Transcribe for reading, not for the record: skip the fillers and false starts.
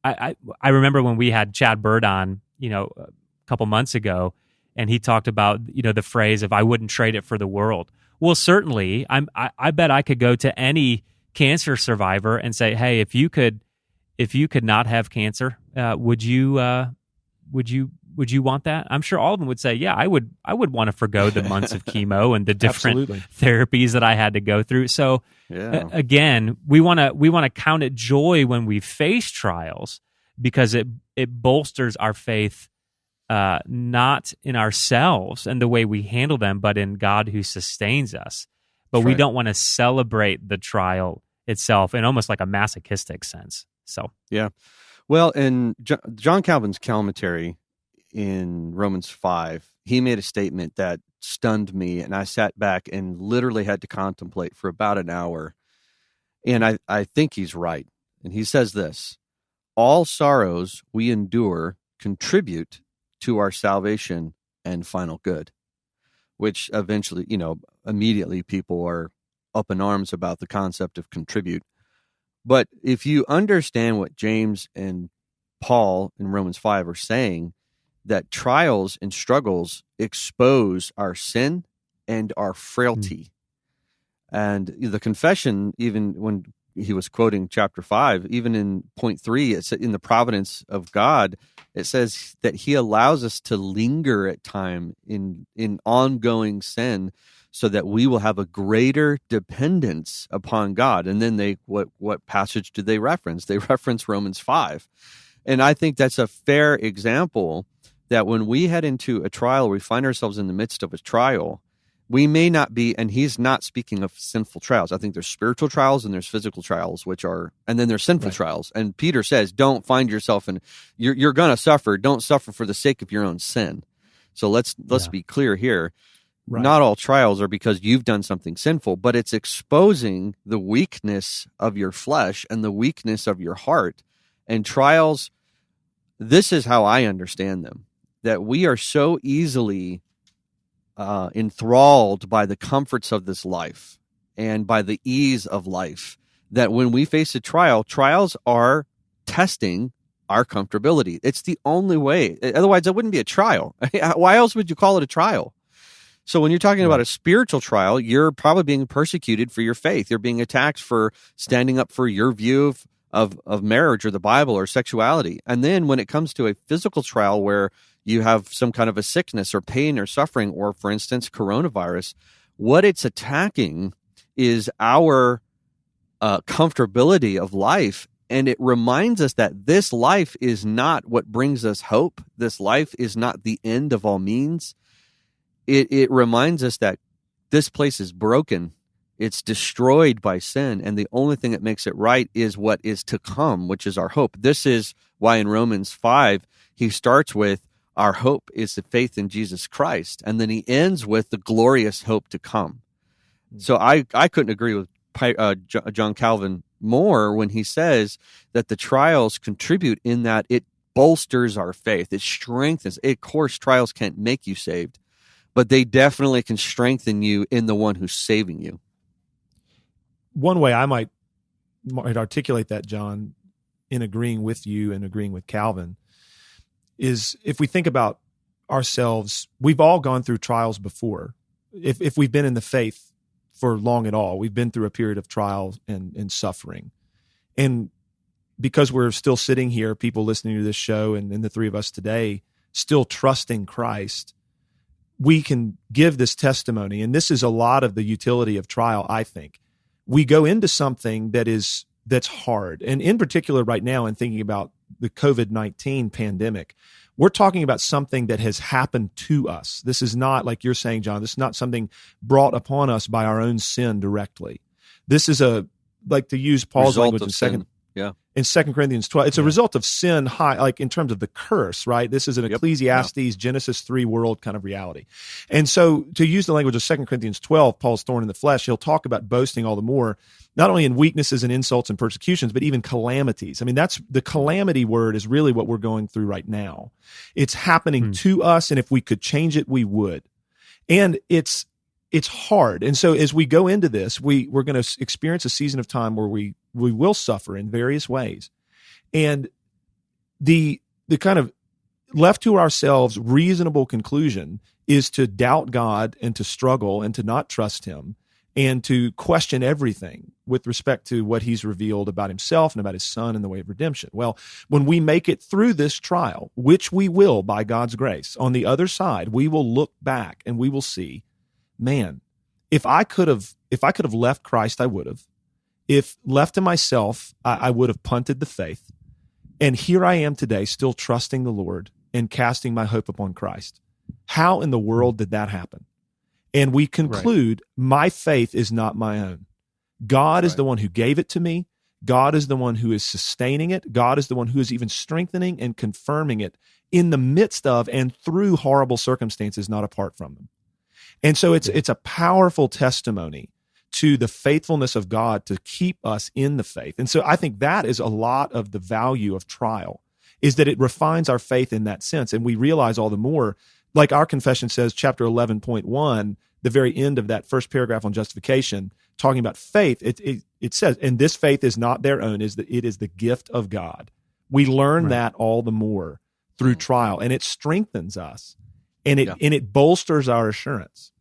I remember when we had Chad Bird on, a couple months ago, and he talked about, the phrase, if I wouldn't trade it for the world. Well, certainly, I bet I could go to any cancer survivor and say, hey, if you could not have cancer, would you want that? I'm sure all of them would say, yeah, I would want to forgo the months of chemo and the different therapies that I had to go through. So again, we want to count it joy when we face trials, because it bolsters our faith, not in ourselves and the way we handle them, but in God who sustains us. But we don't want to celebrate the trial itself in almost like a masochistic sense. So yeah, well, in John Calvin's commentary in Romans 5, he made a statement that stunned me, and I sat back and literally had to contemplate for about an hour. And I think he's right. And he says this: all sorrows we endure contribute to our salvation and final good, which eventually, immediately people are up in arms about the concept of contribute. But if you understand what James and Paul in Romans 5 are saying, that trials and struggles expose our sin and our frailty. And the confession, even when he was quoting chapter 5, even in point 3, it's in the providence of God, it says that he allows us to linger at time in ongoing sin so that we will have a greater dependence upon God. And then what passage do they reference? They reference Romans 5. And I think that's a fair example that when we head into a trial, we find ourselves in the midst of a trial, we may not be, and he's not speaking of sinful trials. I think there's spiritual trials and there's physical trials, and then there's sinful trials. And Peter says, don't find yourself in, you're going to suffer. Don't suffer for the sake of your own sin. So let's be clear here. Right. Not all trials are because you've done something sinful, but it's exposing the weakness of your flesh and the weakness of your heart. And trials, this is how I understand them, that we are so easily enthralled by the comforts of this life and by the ease of life, that when we face a trial, trials are testing our comfortability. It's the only way. Otherwise, it wouldn't be a trial. Why else would you call it a trial? So when you're talking about a spiritual trial, you're probably being persecuted for your faith. You're being attacked for standing up for your view of marriage or the Bible or sexuality. And then when it comes to a physical trial where you have some kind of a sickness or pain or suffering, or for instance, coronavirus, what it's attacking is our comfortability of life. And it reminds us that this life is not what brings us hope. This life is not the end of all means. It reminds us that this place is broken. It's destroyed by sin, and the only thing that makes it right is what is to come, which is our hope. This is why in Romans 5, he starts with, our hope is the faith in Jesus Christ, and then he ends with the glorious hope to come. So I couldn't agree with John Calvin more when he says that the trials contribute in that it bolsters our faith. It strengthens. Of course, trials can't make you saved, but they definitely can strengthen you in the one who's saving you. One way I might articulate that, John, in agreeing with you and agreeing with Calvin, is if we think about ourselves, we've all gone through trials before. If we've been in the faith for long at all, we've been through a period of trial and suffering. And because we're still sitting here, people listening to this show and the three of us today, still trusting Christ, we can give this testimony. And this is a lot of the utility of trial, I think. We go into something that's hard. And in particular right now, in thinking about the COVID-19 pandemic, we're talking about something that has happened to us. This is not, like you're saying, John, this is not something brought upon us by our own sin directly. This is like to use Paul's language in 2 Corinthians 12, it's a result of sin, like in terms of the curse, right? This is an Ecclesiastes, Genesis 3 world kind of reality. And so to use the language of 2 Corinthians 12, Paul's thorn in the flesh, he'll talk about boasting all the more, not only in weaknesses and insults and persecutions, but even calamities. I mean, that's the calamity word is really what we're going through right now. It's happening to us, and if we could change it, we would. And it's hard. And so as we go into this, we're going to experience a season of time where we will suffer in various ways. And the kind of left to ourselves reasonable conclusion is to doubt God and to struggle and to not trust him and to question everything with respect to what he's revealed about himself and about his son and the way of redemption. Well, when we make it through this trial, which we will by God's grace, on the other side, we will look back and we will see, man, if I could have left Christ, I would have. If left to myself, I would have punted the faith. And here I am today, still trusting the Lord and casting my hope upon Christ. How in the world did that happen? And we conclude, my faith is not my own. God is the one who gave it to me. God is the one who is sustaining it. God is the one who is even strengthening and confirming it in the midst of and through horrible circumstances, not apart from them. And so it's a powerful testimony to the faithfulness of God to keep us in the faith. And so I think that is a lot of the value of trial, is that it refines our faith in that sense. And we realize all the more, like our confession says, chapter 11.1, the very end of that first paragraph on justification, talking about faith, it says, and this faith is not their own, it is the gift of God. We learn that all the more through trial, and it strengthens us, and it bolsters our assurance.